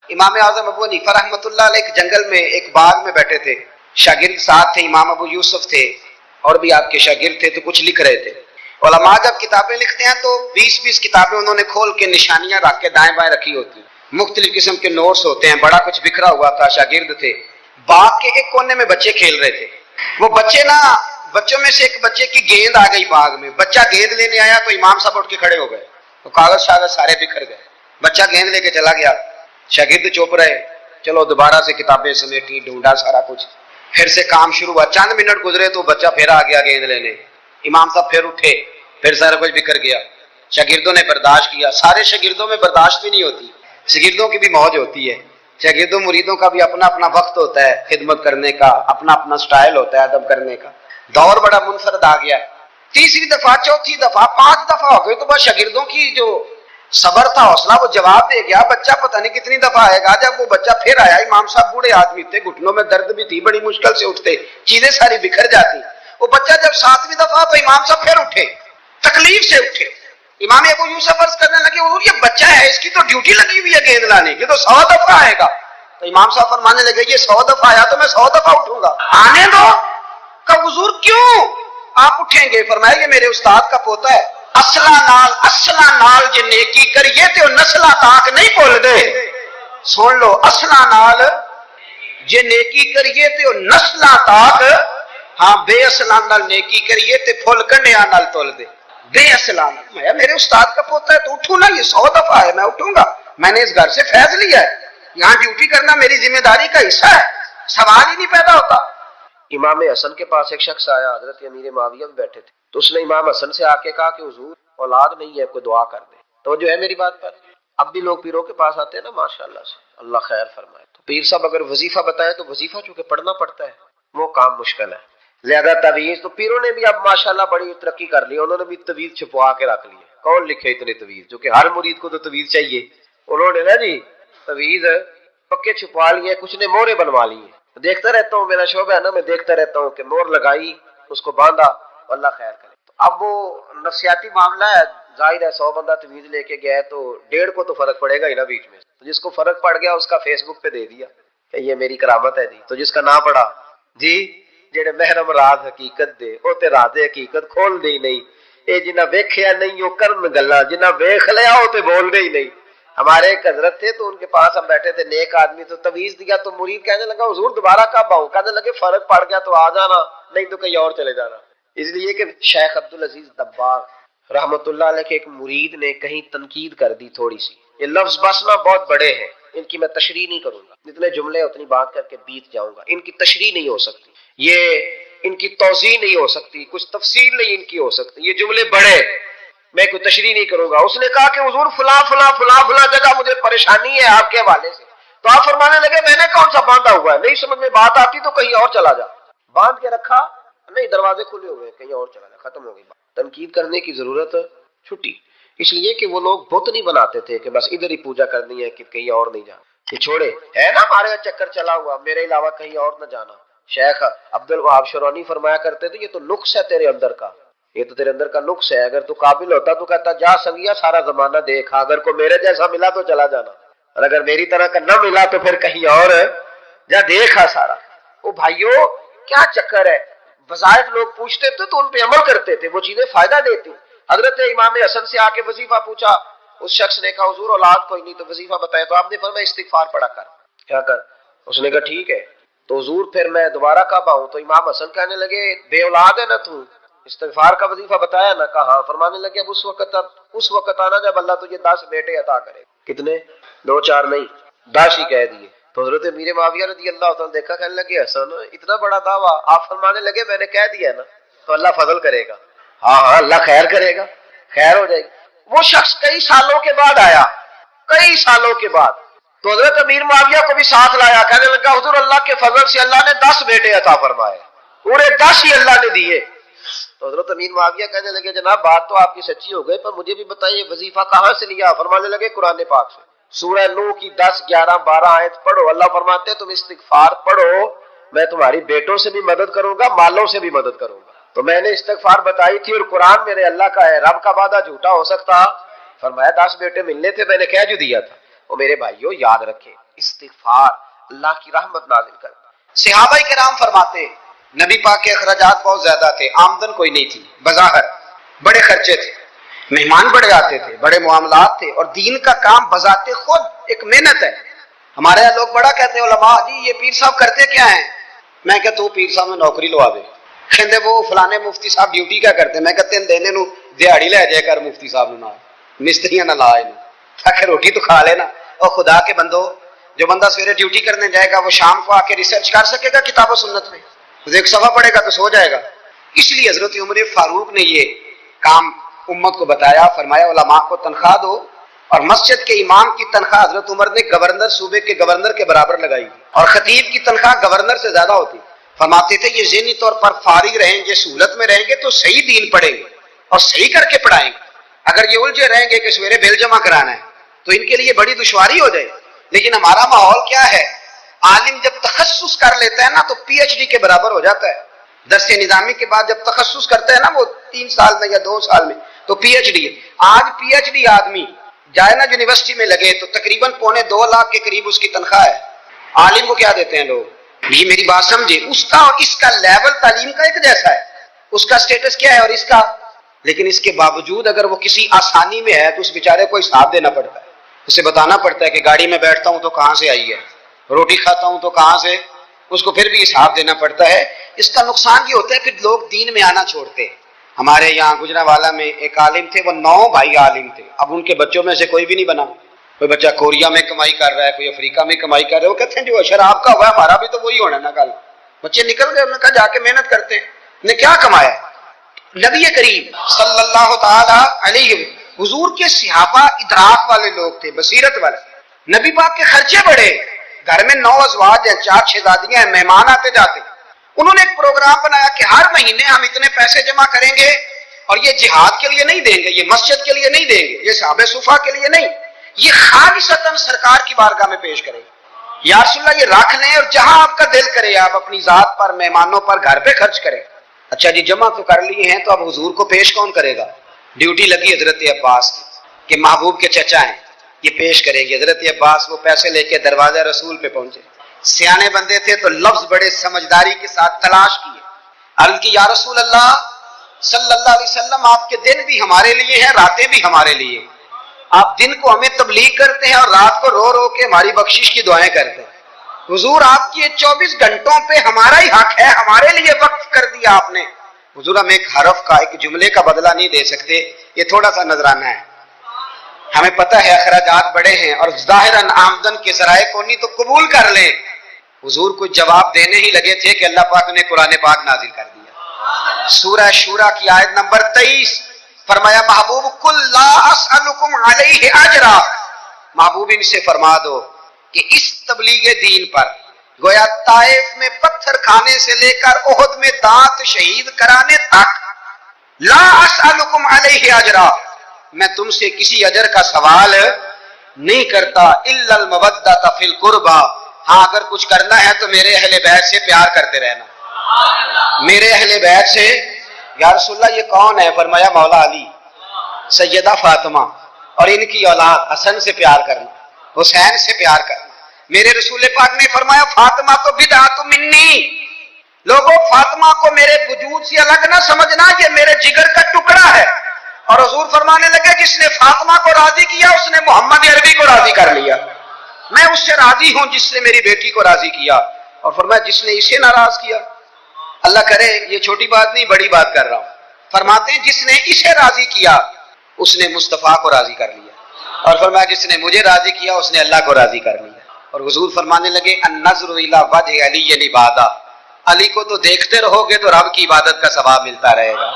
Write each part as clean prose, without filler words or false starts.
امام اعظم ابو حنیفہ رحمۃ اللہ علیہ ایک جنگل میں ایک باغ میں بیٹھے تھے، شاگرد ساتھ تھے، امام ابو یوسف تھے اور بھی آپ کے شاگرد تھے، تو کچھ لکھ رہے تھے۔ علماء جب کتابیں لکھتے ہیں تو 20 کتابیں انہوں نے کھول کے نشانیاں رکھ کے دائیں بائیں رکھی ہوتی ہیں، مختلف قسم کے نوٹس ہوتے ہیں، بڑا کچھ بکھرا ہوا تھا۔ شاگرد تھے، باغ کے ایک کونے میں بچے کھیل رہے تھے، وہ بچے نا، بچوں میں سے ایک بچے کی گیند آ گئی باغ میں، بچہ گیند لینے آیا تو امام صاحب اٹھ کے کھڑے ہو گئے، تو کاغذ شاغذ سارے بکھر گئے، بچہ گیند لے کے چلا گیا، شاگرد چوپ رہے، چلو دوبارہ سے کتابیں سمیٹی، ڈھونڈا سارا کچھ، پھر سے کام شروع ہوا، چند منٹ گزرے تو بچہ پھر آ گیا گیند لینے، امام صاحب پھر اٹھے، پھر سارا کچھ بکھر گیا، شاگردوں نے برداشت کیا، سارے شاگردوں میں برداشت بھی نہیں ہوتی، شاگردوں کی بھی موج ہوتی ہے، شاگردوں مریدوں کا بھی اپنا اپنا وقت ہوتا ہے خدمت کرنے کا، اپنا اپنا سٹائل ہوتا ہے ادب کرنے کا، دور بڑا منفرد آ گیا، تیسری دفعہ، چوتھی دفعہ، 5 دفعہ ہو گئی تو بس شاگردوں کی جو صبر تھا، حوصلہ، وہ جواب دے گیا، بچہ پتہ نہیں کتنی دفعہ آئے گا، جب وہ بچہ پھر آیا، امام صاحب بوڑھے آدمی تھے، گھٹنوں میں درد بھی تھی، بڑی مشکل سے اٹھتے، چیزیں ساری بکھر جاتی، وہ بچہ جب 7ویں دفعہ تو امام صاحب پھر اٹھے، تکلیف سے اٹھے، امام ابو یوسف عرض کرنے لگے حضور یہ بچہ ہے، اس کی تو ڈیوٹی لگی ہوئی ہے گیند لانے کی، تو 100 دفعہ آئے گا، تو امام صاحب فرمانے لگے یہ 100 دفعہ آیا تو میں 100 دفعہ اٹھوں گا، آنے دو۔ کہ حضور کیوں آپ اٹھیں گے؟ فرمایا یہ میرے استاد کا پوتا ہے، اصلا نال جے نیکی کریے تے نسلہ تاک نہیں بھول دے، سن لو، اصلا نال جے نیکی کریے تے نسلہ تاک، ہاں بے اصلا نال نیکی کریے تے پھل کنڈیا نال تول دے، بے اصلا نال۔ میں میرے استاد کا پوتا ہے تو اٹھوں نا، یہ 100 دفعہ ہے میں اٹھوں گا، میں نے اس گھر سے فیض لیا ہے، یہاں ڈیوٹی کرنا میری ذمہ داری کا حصہ ہے، سوال ہی نہیں پیدا ہوتا۔ امام حسن کے پاس ایک شخص آیا، حضرت امیر معاویہ بھی بیٹھے تھے، تو اس نے امام حسن سے آ کے کہا کہ حضور اولاد نہیں ہے، کوئی دعا کر دے، تو جو ہے میری بات پر، اب بھی لوگ پیروں کے پاس آتے ہیں نا، ماشاءاللہ سے اللہ خیر فرمائے، تو پیر صاحب اگر وظیفہ بتائے تو وظیفہ چونکہ پڑھنا پڑتا ہے، وہ کام مشکل ہے، زیادہ تعویذ تو پیروں نے بھی اب ماشاءاللہ بڑی ترقی کر لی، انہوں نے بھی تعویذ چھپوا کے رکھ لی ہے، کون لکھے اتنے تعویذ، جو کہ ہر مرید کو تو تعویذ چاہیے، انہوں نے نا جی تعویذ پکے چھپوا لیے، کچھ نے مورے بنوا لی ہیں، دیکھتا رہتا ہوں، میرا شعبہ ہے نا، میں دیکھتا رہتا ہوں کہ مور لگائی، اس کو باندھا، اللہ خیر کرے۔ تو اب وہ نفسیاتی معاملہ ہے، ظاہر ہے 100 بندہ تعویذ لے کے گیا ہے تو 1.5 کو تو فرق پڑے گا ہی نا بیچ میں، تو جس کو فرق پڑ گیا اس کا فیس بک پہ دے دیا کہ یہ میری کرامت ہے جی، تو جس کا نہ پڑا جی جڑے محرم راز حقیقت دے او تے راز حقیقت کھول دے ہی نہیں، اے جنہ ویکھیا نہیں او کرن گلاں، جنہ ویکھ لیا او تے بول دے ہی نہیں۔ ہمارے ایک حضرت تھے تو ان کے پاس ہم بیٹھے تھے، نیک آدمی، تو تعویذ دیا تو مرید کہنے لگا حضور دوبارہ کب آؤں؟ کہنے لگے فرق پڑ گیا تو آ جانا، نہیں تو کہیں اور چلے جانا۔ اس لیے کہ شیخ عبدالعزیز دباغ رحمت اللہ علیہ کے ایک مرید نے کہیں تنقید کر دی تھوڑی سی، یہ لفظ بس نا بہت بڑے ہیں، ان کی میں تشریح نہیں کروں گا، جتنے جملے اتنی بات کر کے بیت جاؤں گا، ان کی تشریح نہیں ہو سکتی، یہ ان کی توضیح نہیں ہو سکتی، کچھ تفصیل نہیں ان کی ہو سکتی، یہ جملے بڑے، میں کوئی تشریح نہیں کروں گا۔ اس نے کہا کہ حضور فلاں فلاں فلاں فلاں جگہ مجھے پریشانی ہے آپ کے حوالے سے، تو آپ فرمانے لگے میں نے کون سا باندھا ہوا ہے، نہیں سمجھ میں بات آتی تو کہیں اور چلا جا، باندھ کے رکھا، نہیں دروازے کھلے ہوئے، کہیں اور چلا جا، ختم ہو گئی بات۔ تنقید کرنے کی ضرورت چھٹی، اس لیے کہ وہ لوگ بت نہیں بناتے تھے کہ بس ادھر ہی پوجا کرنی ہے کہ کہیں اور نہیں جانا، یہ چھوڑے، ہے نا ہمارے چکر چلا ہوا، میرے علاوہ کہیں اور نہ جانا۔ شیخ عبد الوہاب شرونی فرمایا کرتے تھے یہ تو نقص ہے تیرے اندر کا، یہ تو تیرے اندر کا نقص ہے، اگر تو قابل ہوتا تو کہتا جا سنگیا سارا زمانہ دیکھا، اگر کوئی میرے جیسا ملا تو چلا جانا، اور اگر میری طرح کا نہ ملا تو پھر کہیں اور جا دیکھا سارا۔ وہ بھائیو کیا چکر ہے، وظائف لوگ پوچھتے تھے تو ان پہ عمل کرتے تھے، وہ چیزیں فائدہ دیتی۔ حضرت امام حسن سے آ کے وظیفہ پوچھا، اس شخص نے کہا حضور اولاد کوئی نہیں تو وظیفہ بتائے، تو آپ نے فرمایا استغفار پڑھا کر، کیا کر؟ اس نے کہا ٹھیک ہے، تو حضور پھر میں دوبارہ کب آؤں؟ تو امام حسن کہنے لگے بے اولاد ہے نا تو، استغفار کا وظیفہ بتایا نا؟ کہا۔ فرمانے لگے اب اس وقت آنا جب اللہ تجھے 10 بیٹے عطا کرے۔ کتنے؟ 2 4 نہیں، 10 ہی کہہ دیے۔ تو حضرت امیر معاویہ رضی اللہ تعالیٰ دیکھا، کہنے لگے حسن اتنا بڑا دعویٰ؟ آپ فرمانے لگے میں نے کہہ دیا نا تو اللہ فضل کرے گا، ہاں ہاں اللہ خیر کرے گا، خیر ہو جائے گی۔ وہ شخص کئی سالوں کے بعد آیا، کئی سالوں کے بعد، تو حضرت امیر معاویہ کو بھی ساتھ لایا، کہنے لگا حضور اللہ کے فضل سے اللہ نے 10 بیٹے عطا فرمائے، پورے 10 ہی اللہ نے دیے۔ تو حضرت امیر معاویہ کہنے لگے جناب بات تو آپ کی سچی ہو گئی، پر مجھے بھی بتائیے وظیفہ کہاں سے لیا؟ فرمانے لگے قرآن پاک سے، سورہ نوح کی 10 11 12 آیت پڑھو، اللہ فرماتے ہیں تم استغفار پڑھو، میں تمہاری بیٹوں سے بھی مدد کروں گا، مالوں سے بھی مدد کروں گا۔ تو میں نے استغفار بتائی تھی، اور قرآن میرے اللہ کا ہے، رب کا وعدہ جھوٹا ہو سکتا؟ فرمایا 10 بیٹے ملنے تھے، میں نے کہہ جو دیا تھا۔ وہ میرے بھائیوں یاد رکھیں، استغفار اللہ کی رحمت نازل کرتا. صحابہ کرام فرماتے نبی پاک کے اخراجات بہت زیادہ تھے، آمدن کوئی نہیں تھی، بظاہر بڑے خرچے تھے، مہمان بڑے آتے تھے، بڑے معاملات تھے، اور دین کا کام بذات خود ایک محنت ہے. ہمارے یہاں لوگ بڑا کہتے ہیں علماء جی یہ پیر صاحب کرتے کیا ہیں؟ میں کہتا ہوں پیر صاحب میں نوکری لوا دے. کہتے وہ فلانے مفتی صاحب ڈیوٹی کیا کرتے ہیں؟ میں کہتے ہیں دینے نو دیہڑی لے جائے کر مفتی صاحب نہ مستریاں نہ لائے تاکہ روٹی تو کھا لینا. اور خدا کے بندو جو بندہ سویرے ڈیوٹی کرنے جائے گا وہ شام کو آ کے ریسرچ کر سکے گا کتاب و سنت میں؟ ایک صفحہ پڑھے گا تو سو جائے گا. اس لیے حضرت عمر فاروق نے یہ کام امت کو بتایا، فرمایا علماء کو تنخواہ دو. اور مسجد کے امام کی تنخواہ حضرت عمر نے گورنر صوبے کے گورنر کے برابر لگائی، اور خطیب کی تنخواہ گورنر سے زیادہ ہوتی. فرماتے تھے یہ ذہنی طور پر فارغ رہیں گے، سہولت میں رہیں گے تو صحیح دین پڑھیں گے اور صحیح کر کے پڑھائیں گے. اگر یہ الجھے رہیں گے کہ سویرے بل جمع کرانا ہے تو ان کے لیے بڑی دشواری ہو جائے. لیکن ہمارا ماحول کیا ہے، عالم جب تخصص کر لیتا ہے نا تو پی ایچ ڈی کے برابر ہو جاتا ہے. درس نظامی کے بعد جب تخصص کرتا ہے نا وہ 3 سال میں یا 2 سال میں تو پی ایچ ڈی ہے. آج پی ایچ ڈی آدمی جائے نا یونیورسٹی میں لگے تو تقریباً 2.25 لاکھ کے قریب اس کی تنخواہ ہے. عالم کو کیا دیتے ہیں لوگ؟ یہ میری بات سمجھے، اس کا اور اس کا لیول تعلیم کا ایک جیسا ہے، اس کا سٹیٹس کیا ہے اور اس کا. لیکن اس کے باوجود اگر وہ کسی آسانی میں ہے تو اس بیچارے کو حساب دینا پڑتا ہے، اسے بتانا پڑتا ہے کہ گاڑی میں بیٹھتا ہوں تو کہاں سے آئی ہے، روٹی کھاتا ہوں تو کہاں سے، اس کو پھر بھی حساب دینا پڑتا ہے. اس کا نقصان یہ ہوتا ہے پھر لوگ دین میں آنا چھوڑتے. ہمارے یہاں گجرانوالہ میں ایک عالم تھے، وہ 9 بھائی عالم تھے. اب ان کے بچوں میں سے کوئی بھی نہیں بنا. کوئی بچہ کوریا میں کمائی کر رہا ہے، کوئی افریقہ میں کمائی کر رہا ہے. وہ کہتے ہیں جو اشر آپ کا ہوا ہے ہمارا بھی تو وہی ہونا نا. کل بچے نکل گئے، انہوں نے کہا جا کے محنت کرتے ہیں. نے کیا کمایا؟ نبی کریم صلی اللہ تعالی علیہ حضور کے صحابہ ادراک والے لوگ تھے، بصیرت والے. نبی پاک کے خرچے بڑے، گھر میں 9 ازواج ہیں، 4 شہزادیاں ہیں، مہمان آتے جاتے. انہوں نے ایک پروگرام بنایا کہ ہر مہینے ہم اتنے پیسے جمع کریں گے، اور یہ جہاد کے لیے نہیں دیں گے، یہ مسجد کے لیے نہیں دیں گے، یہ صحابہ صفا کے لیے نہیں، یہ خالصتاً سرکار کی بارگاہ میں پیش کریں. یا رسول اللہ یہ رکھ لیں اور جہاں آپ کا دل کرے آپ اپنی ذات پر، مہمانوں پر، گھر پہ خرچ کریں. اچھا جی جمع تو کر لیے ہیں تو اب حضور کو پیش کون کرے گا؟ ڈیوٹی لگی حضرت عباس کی کہ محبوب کے چچا ہیں یہ پیش کریں گے. حضرت عباس وہ پیسے لے کے دروازہ رسول پہ پہنچے. سیانے بندے تھے تو لفظ بڑے سمجھداری کے ساتھ تلاش کیے. عرض کی یا رسول اللہ صلی اللہ علیہ وسلم آپ کے دن بھی ہمارے لیے ہیں، راتیں بھی ہمارے لیے. آپ دن کو ہمیں تبلیغ کرتے ہیں اور رات کو رو رو کے ہماری بخشش کی دعائیں کرتے ہیں. حضور آپ کی 24 گھنٹوں پہ ہمارا ہی حق ہے، ہمارے لیے وقف کر دیا آپ نے. حضور ہم ایک حرف کا، ایک جملے کا بدلہ نہیں دے سکتے، یہ تھوڑا سا نذرانہ ہے. ہمیں پتہ ہے اخراجات بڑے ہیں اور ظاہراً آمدن کے ذرائع کو نہیں تو قبول کر لیں. حضور کو جواب دینے ہی لگے تھے کہ اللہ پاک نے قرآن پاک نازل کر دیا. سورہ شورا کی آیت نمبر 23 فرمایا محبوب کل لا اسألکم علیہ اجرا، محبوب ان سے فرما دو کہ اس تبلیغ دین پر گویا طائف میں پتھر کھانے سے لے کر احد میں دانت شہید کرانے تک لا اسألکم علیہ اجرا، میں تم سے کسی اجر کا سوال نہیں کرتا الا المودۃ فی القربى، ہاں اگر کچھ کرنا ہے تو میرے اہل بیت سے پیار کرتے رہنا. میرے اہل بیت سے. یا رسول اللہ یہ کون ہے؟ فرمایا مولا علی، سیدہ فاطمہ اور ان کی اولاد حسن سے پیار کرنا، حسین سے پیار کرنا. میرے رسول پاک نے فرمایا فاطمہ تو بدعت منی، لوگوں فاطمہ کو میرے وجود سے الگ نہ سمجھنا، یہ میرے جگر کا ٹکڑا ہے. اور حضور فرمانے لگے جس نے فاطمہ کو راضی کیا اس نے محمد عربی کو راضی کر لیا. میں اس سے راضی ہوں جس نے میری بیٹی کو راضی کیا. اور فرمایا جس نے اسے ناراض کیا، اللہ کرے یہ چھوٹی بات نہیں بڑی بات کر رہا ہوں، فرماتے ہیں جس نے اسے راضی کیا اس نے مصطفیٰ کو راضی کر لیا. اور فرمایا جس نے مجھے راضی کیا اس نے اللہ کو راضی کر لیا. اور حضور فرمانے لگے النظر الی وجہ علی عبادہ، علی کو تو دیکھتے رہو گے تو رب کی عبادت کا ثواب ملتا رہے گا.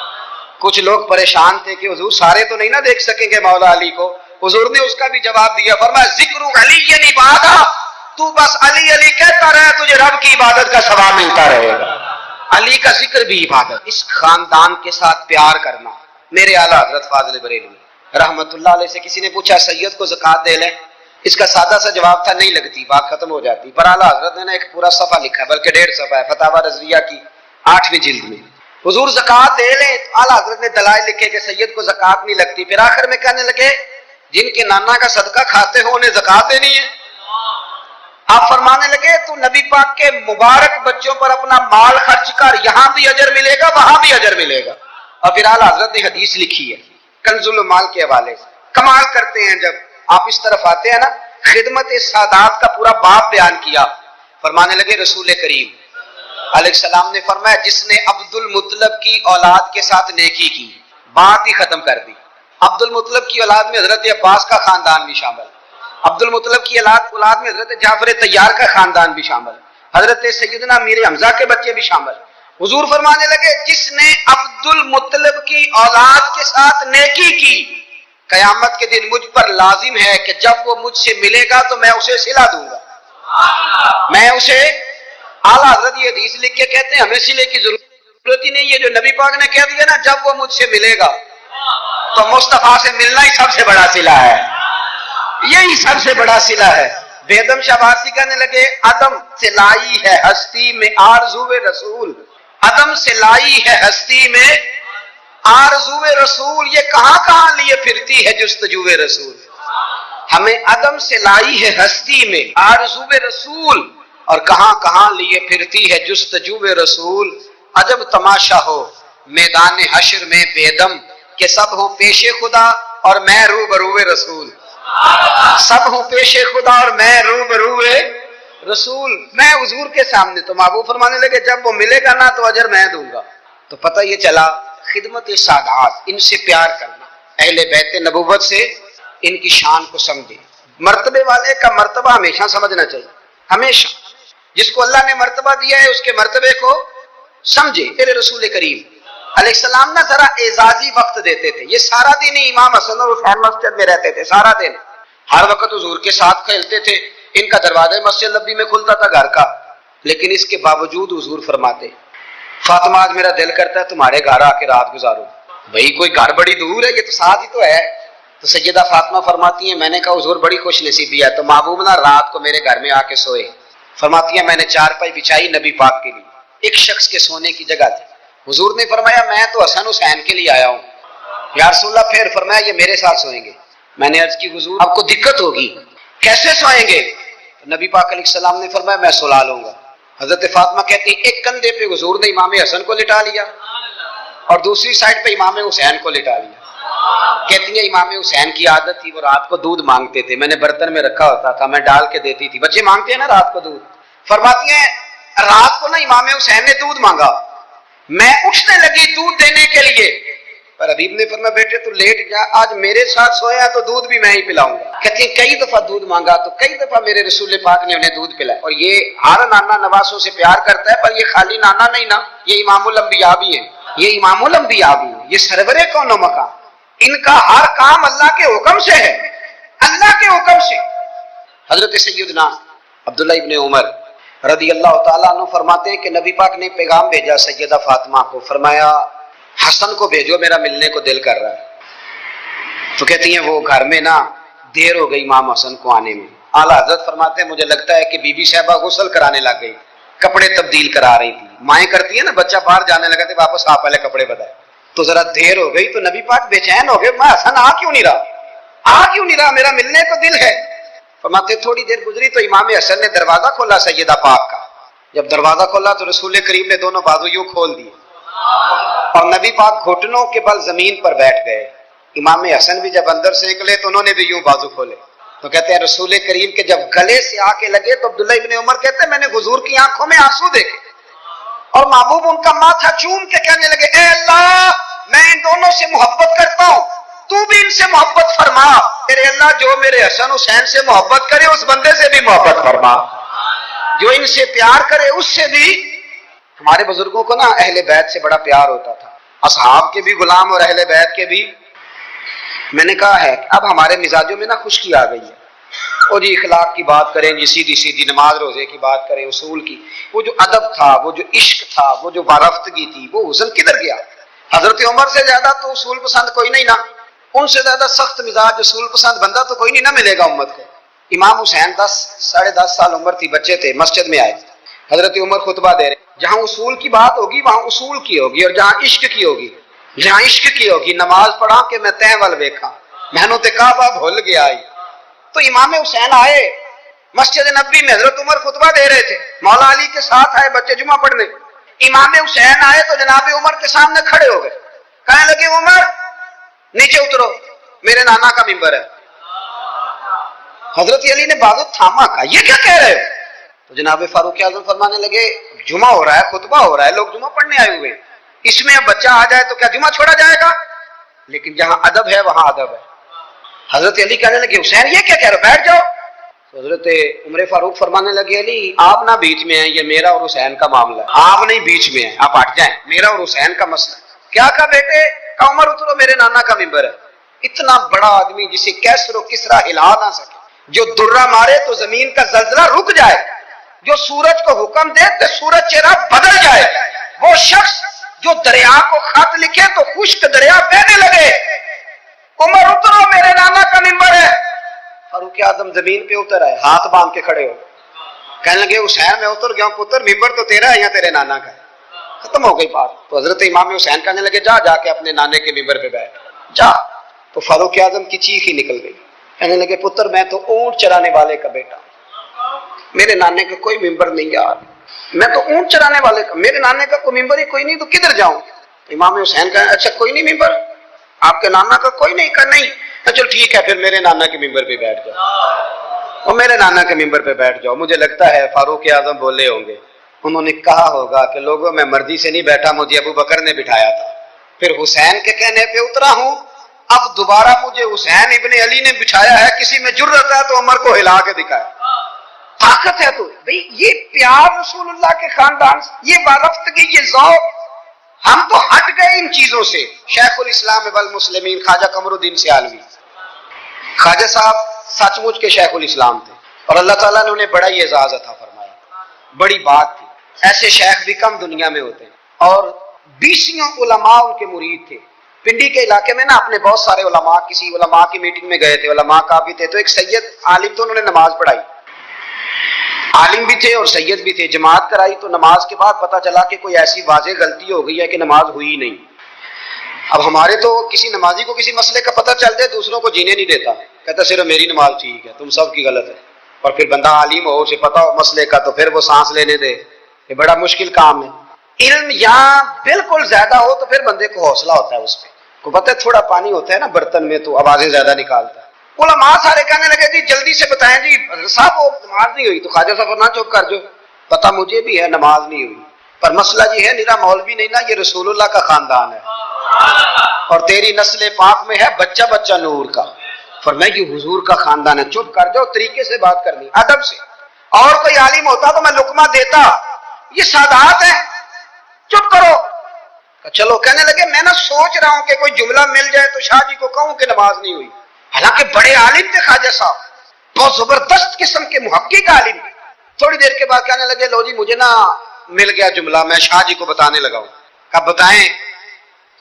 کچھ لوگ پریشان تھے کہ حضور سارے تو نہیں نہ دیکھ سکیں گے مولا علی کو. حضور نے اس کا بھی جواب دیا، فرمایا ذکر علی عبادہ، تو بس علی علی کہتا رہے تجھے رب کی عبادت کا ثواب ملتا رہے گا. علی کا ذکر بھی عبادت. اس خاندان کے ساتھ پیار کرنا. میرے اعلیٰ حضرت فاضل بریلوی رحمت اللہ علیہ سے کسی نے پوچھا سید کو زکوٰۃ دے لیں؟ اس کا سادہ سا جواب تھا نہیں لگتی، بات ختم ہو جاتی. پر اعلیٰ حضرت نے ایک پورا صفحہ لکھا ہے، بلکہ 1.5 صفحہ ہے، فتاوی رضویہ کی 8ویں جلد میں. حضور زکوٰۃ دے لیں، اعلیٰ حضرت نے دلائل لکھے کہ سید کو زکوٰۃ نہیں لگتی. پھر آخر میں کہنے لگے جن کے نانا کا صدقہ کھاتے ہو انہیں زکوٰۃ دینی ہے. فرمانے لگے تو نبی پاک کے مبارک بچوں پر اپنا مال خرچ کر، یہاں بھی اجر ملے گا وہاں بھی اجر ملے گا۔ اور پھر اعلیٰ حضرت نے حدیث لکھی ہے کنز المال کے حوالے سے، کمال کرتے ہیں جب آپ اس طرف آتے ہیں نا، خدمت سادات کا پورا باب بیان کیا۔ فرمانے لگے رسول کریم علیہ السلام نے فرمایا جس نے عبد المطلب کی اولاد کے ساتھ نیکی کی، بات ہی ختم کر دی۔ عبد المطلب کی اولاد میں حضرت عباس کا خاندان بھی شامل، عبد المطلب کی اولاد میں حضرت جعفر طیار کا خاندان بھی شامل، حضرت سیدنا میر حمزہ کے بچے بھی شامل۔ حضور فرمانے لگے جس نے عبد المطلب کی اولاد کے ساتھ نیکی کی، قیامت کے دن مجھ پر لازم ہے کہ جب وہ مجھ سے ملے گا تو میں اسے صلہ دوں گا، میں اسے۔ اعلیٰ حضرت یہ حدیث لکھ کے کہتے ہیں ہمیں صلے کی ضرورت ہی نہیں، یہ جو نبی پاک نے کہہ دیا نا جب وہ مجھ سے ملے گا، تو مصطفیٰ سے ملنا ہی سب سے بڑا صلہ ہے، یہی سب سے بڑا صلہ ہے۔ بیدم شباسی کہنے لگے عدم سے لائی ہے ہستی میں آرزو رسول، عدم سے لائی ہے ہستی میں آرزو رسول، یہ کہاں کہاں لیے پھرتی ہے جستجو رسول۔ ہمیں عدم سے لائی ہے ہستی میں آرزو رسول، اور کہاں کہاں لیے پھرتی ہے جستجو رسول۔ عجب تماشا ہو میدان حشر میں بیدم کہ سب ہوں پیش خدا اور میں روبرو رسول، سب ہوں پیش خدا اور میں روبرو رسول۔ میں حضور کے سامنے، تو محبوب فرمانے لگے جب وہ ملے گا نا تو اجر میں دوں گا۔ تو پتہ یہ چلا خدمت سادات، ان سے پیار کرنا، اہل بیت نبوت سے ان کی شان کو سمجھے۔ مرتبے والے کا مرتبہ ہمیشہ سمجھنا چاہیے، ہمیشہ جس کو اللہ نے مرتبہ دیا ہے اس کے مرتبے کو سمجھے۔ میرے رسول کریم علیہ السلام نا ذرا اعزازی وقت دیتے تھے، یہ سارا دن ہی امام حسن اور حسین مسجد میں رہتے تھے، سارا دن ہر وقت حضور کے ساتھ کھیلتے تھے، ان کا دروازہ مسجد نبی میں کھلتا تھا گھر کا، لیکن اس کے باوجود حضور فرماتے فاطمہ آج میرا دل کرتا ہے تمہارے گھر آ کے رات گزارو۔ بھئی کوئی گھر بڑی دور ہے، یہ تو ساتھ ہی تو ہے۔ تو سیدہ فاطمہ فرماتی ہیں میں نے کہا حضور بڑی خوش نصیبی ہے تو محبوب نا رات کو میرے گھر میں آ کے سوئے۔ فرماتی ہیں میں نے چارپائی بچھائی نبی پاک کے لیے، ایک شخص کے سونے کی جگہ تھی۔ حضور نے فرمایا میں تو حسن حسین کے لیے آیا ہوں۔ یا رسول اللہ، پھر فرمایا یہ میرے ساتھ سوئیں گے۔ میں نے عرض کی حضور آپ کو دقت ہوگی، کیسے سوئیں گے؟ نبی پاک علیہ السلام نے فرمایا میں سلا لوں گا۔ حضرت فاطمہ کہتی ہیں ایک کندھے پہ حضور نے امام حسن کو لٹا لیا اور دوسری سائڈ پہ امام حسین کو لٹا لیا۔ کہتی ہیں امام حسین کی عادت تھی وہ رات کو دودھ مانگتے تھے، میں نے برتن میں رکھا ہوتا تھا، میں ڈال کے دیتی تھی، بچے مانگتے ہیں نا رات کو دودھ۔ فرماتی ہیں رات کو نا امام حسین نے دودھ مانگا، میں اٹھنے لگی دودھ دینے کے لیے، پر حبیب نے فرمایا بیٹے تو لیٹ جا، آج میرے ساتھ سویا تو دودھ بھی میں ہی پلاؤں گا۔ کہتی ہیں کئی دفعہ دودھ مانگا تو کئی دفعہ میرے رسول پاک نے انہیں دودھ پلایا۔ اور یہ ہر نانا نواسوں سے پیار کرتا ہے، پر یہ خالی نانا نہیں نا، یہ امام الانبیاء بھی ہیں، یہ امام الانبیاء بھی ہیں، یہ سرور کون و مکان، ان کا ہر کام اللہ کے حکم سے ہے، اللہ کے حکم سے۔ حضرت سیدنا عبداللہ ابن عمر رضی اللہ تعالیٰ عنہ فرماتے ہیں کہ نبی پاک نے پیغام بھیجا سیدہ فاطمہ کو، فرمایا حسن کو بھیجو میرا ملنے کو دل کر رہا ہے۔ تو کہتی ہیں وہ گھر میں نا دیر ہو گئی امام حسن کو آنے میں۔ اعلیٰ حضرت فرماتے ہیں مجھے لگتا ہے کہ بی بی صاحبہ غسل کرانے لگ گئی، کپڑے تبدیل کرا رہی تھی، مائیں کرتی ہیں نا بچہ باہر جانے لگا تھے واپس آ پہلے کپڑے بدلے، تو ذرا دیر ہو گئی تو نبی پاک بے چین ہو گئے، میں حسن آ کیوں نہیں رہا، میرا ملنے کو دل ہے۔ فرماتے تھوڑی دیر گزری تو امام حسن نے دروازہ کھولا سیدہ پاک کا، جب دروازہ کھولا تو رسول کریم نے دونوں بازو یوں کھول دیے اور نبی پاک گھٹنوں کے بل زمین پر بیٹھ گئے۔ امام حسن بھی جب اندر سے نکلے تو انہوں نے بھی یوں بازو کھولے، تو کہتے ہیں رسول کریم کے جب گلے سے آ کے لگے تو عبداللہ ابن عمر کہتے ہیں میں نے حضور کی آنکھوں میں آنسو دیکھے اور محبوب ان کا ماتھا چوم کے کہنے لگے اے اللہ میں ان دونوں سے محبت کرتا ہوں، تو بھی ان سے محبت فرما، میرے اللہ جو میرے حسن حسین سے محبت کرے اس بندے سے بھی محبت فرما، جو ان سے پیار کرے اس سے بھی۔ ہمارے بزرگوں کو نا اہل بیت سے بڑا پیار ہوتا تھا، اصحاب کے بھی غلام اور اہل بیت کے بھی۔ میں نے کہا ہے اب ہمارے مزاجوں میں نا خشکی آ گئی ہے، اور جی اخلاق کی بات کریں، جی سیدھی سیدھی نماز روزے کی بات کریں، اصول کی، وہ جو ادب تھا، وہ جو عشق تھا، وہ جو وارفتگی تھی، وہ حسن کدھر گیا؟ حضرت عمر سے زیادہ تو اصول پسند کوئی نہیں نا، ان سے زیادہ سخت مزاج اصول پسند بندہ تو کوئی نہیں نہ ملے گا امت کو۔ امام حسین 10-10.5 سال عمر تھی، بچے تھے، مسجد میں آئے، حضرت عمر خطبہ دے رہے، جہاں اصول کی بات ہوگی وہاں اصول کی ہوگی، اور جہاں عشق کی ہوگی، جہاں عشق کی ہوگی، نماز پڑھا کہ میں تین ول ویکھا، میں نے تے کعبہ بھول گیا آئی۔ تو امام حسین آئے مسجد نبوی میں حضرت عمر خطبہ دے رہے تھے، مولا علی کے ساتھ آئے بچے جمعہ پڑھنے، امام حسین آئے تو جناب عمر کے سامنے کھڑے ہو گئے، کہنے لگے عمر نیچے اترو، میرے نانا کا ممبر ہے۔ حضرت علی نے بازو تھاما، کہا یہ کیا کہہ رہے ہو؟ تو جناب فاروق اعظم فرمانے لگے جمعہ ہو رہا ہے، خطبہ ہو رہا ہے، لوگ جمعہ پڑھنے آئے ہوئے ہیں، اس میں اب بچہ آ جائے تو کیا جمعہ چھوڑا جائے گا؟ لیکن جہاں ادب ہے وہاں ادب ہے۔ حضرت علی کہنے لگے حسین یہ کیا کہہ رہے ہو، بیٹھ جاؤ۔ تو حضرت عمر فاروق فرمانے لگے علی آپ نہ بیچ میں ہیں، یہ میرا اور حسین کا معاملہ ہے، آپ نہیں بیچ میں ہیں، آپ ہٹ جائیں، میرا اور حسین کا مسئلہ۔ کیا کہا بیٹے؟ کہا عمر اترو، میرے نانا کا ممبر ہے۔ اتنا بڑا آدمی جسے کیسر و کسرا ہلا نہ سکے، جو درہ مارے تو زمین کا زلزلہ رک جائے، جو سورج کو حکم دے تو سورج چہرہ بدل جائے، وہ شخص جو دریا کو خط لکھے تو خشک دریا بہنے لگے، عمر اترو میرے نانا کا ممبر ہے۔ فاروق اعظم زمین پہ اتر آئے، ہاتھ باندھ کے کھڑے ہو، کہنے لگے حسین میں اتر گیا ہوں پتر، ممبر تو تیرا ہے یا تیرے نانا کا ہے؟ ختم ہو گئی بات۔ تو حضرت امام حسین کہنے لگے جا جا کے اپنے نانے کے ممبر پہ بیٹھ جا۔ تو فاروق اعظم کی چیخ ہی نکل گئی، کہنے لگے پتر میں تو اونٹ چرانے والے کا بیٹا ہوں، میرے نانے کا کوئی ممبر نہیں یار، میں تو اونٹ چرانے والے کا، میرے نانے کا کوئی ممبر ہی کوئی نہیں، تو کدھر جاؤں؟ امام حسین کہا اچھا کوئی نہیں ممبر آپ کے نانا کا کوئی نہیں؟ کہا نہیں۔ چل ٹھیک ہے پھر میرے نانا کے ممبر پہ بیٹھ جاؤ، اور میرے نانا کے ممبر پہ بیٹھ جاؤ۔ مجھے لگتا ہے فاروق اعظم بولے ہوں گے، انہوں نے کہا ہوگا کہ لوگوں میں مرضی سے نہیں بیٹھا، مجھے ابو بکر نے بٹھایا تھا، پھر حسین کے کہنے پہ اترا ہوں، اب دوبارہ مجھے حسین ابن علی نے بچھایا ہے، کسی میں جرت ہے تو عمر کو ہلا کے دکھائے، طاقت ہے تو بھئی یہ پیار رسول اللہ کے خاندان سے، یہ وارفتگی، یہ ذوق، ہم تو ہٹ گئے ان چیزوں سے۔ شیخ الاسلام والمسلمین خواجہ قمر الدین سیالوی، خواجہ صاحب سچ مچ کے شیخ الاسلام تھے، اور اللہ تعالیٰ نے انہیں بڑا ہی اعزاز عطا فرمایا، بڑی بات تھی، ایسے شیخ بھی کم دنیا میں ہوتے ہیں، اور 20 علماء ان کے مرید تھے۔ پنڈی کے علاقے میں نا اپنے بہت سارے علماء، کسی علماء کی میٹنگ میں گئے تھے، علماء کافی تھے، تو ایک سید عالم تو انہوں نے نماز پڑھائی، عالم بھی تھے اور سید بھی تھے، جماعت کرائی، تو نماز کے بعد پتہ چلا کہ کوئی ایسی واضح غلطی ہو گئی ہے کہ نماز ہوئی نہیں۔ اب ہمارے تو کسی نمازی کو کسی مسئلے کا پتہ چل دے دوسروں کو جینے نہیں دیتا، کہتا صرف میری نماز ٹھیک ہے تم سب کی غلط ہے، اور پھر بندہ عالم ہو، اسے پتہ ہو مسئلے کا، تو پھر وہ سانس لینے دے، یہ بڑا مشکل کام ہے۔ علم یہاں بالکل زیادہ ہو تو پھر بندے کو حوصلہ ہوتا ہے، اس پہ کو پتہ ہے تھوڑا پانی ہوتا ہے نا برتن میں تو آوازیں زیادہ نکالتا ہے۔ علماء سارے کہنے لگے جی جلدی سے بتائیں جی حضرت صاحب وہ نماز نہیں ہوئی، تو خواجہ صاحب نہ چپ کر جو، پتہ مجھے بھی ہے نماز نہیں ہوئی، پر مسئلہ یہ ہے میرا مولوی نہیں نا، یہ رسول اللہ کا خاندان ہے، اور تیری نسل پاک میں ہے بچہ بچہ نور کا، فرمایا یہ حضور کا خاندان ہے، چپ کر جاؤ، طریقے سے بات کرنی، ادب سے۔ اور کوئی عالم ہوتا تو میں لقمہ دیتا، یہ سادات ہے، چپ کرو۔ چلو کہنے لگے میں نہ سوچ رہا ہوں کہ کوئی جملہ مل جائے تو شاہ جی کو کہوں کہ نماز نہیں ہوئی، حالانکہ بڑے عالم تھے خواجہ صاحب، بہت زبردست قسم کے محقق عالم۔ تھوڑی دیر کے بعد کہنے لگے لو جی مجھے نا مل گیا جملہ، میں شاہ جی کو بتانے لگا ہوں۔ کب بتائیں؟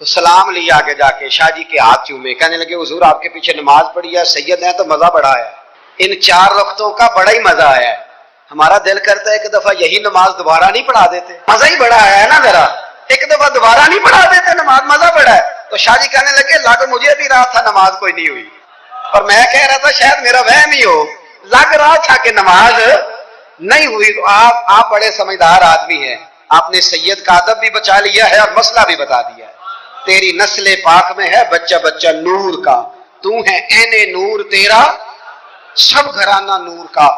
تو سلام لیا آگے جا کے، شاہ جی کے ہاتھ چومے، کہنے لگے حضور آپ کے پیچھے نماز پڑھی ہے، سید ہیں تو مزہ بڑا آیا ہے، ان 4 رکعتوں کا بڑا ہی مزہ آیا ہے، ہمارا دل کرتا ہے ایک دفعہ یہی نماز دوبارہ نہیں پڑھا دیتے، مزہ ہی بڑا آیا ہے نا، ذرا ایک دفعہ دوبارہ نہیں پڑھا دیتے نماز، مزہ بڑا ہے۔ تو شاہ جی کہنے لگے لگ مجھے بھی رہا تھا نماز کوئی نہیں ہوئی، اور میں کہہ رہا تھا شاید میرا وہم ہی ہو، لگ رہا تھا کہ نماز نہیں ہوئی۔ تو آپ بڑے سمجھدار آدمی ہیں، آپ نے سید کا ادب بھی بچا لیا ہے اور مسئلہ بھی بتا دیا ہے۔ تیری نسل پاک میں ہے بچہ بچہ نور کا، تو ہے عین نور تیرا سب گھرانہ نور کا،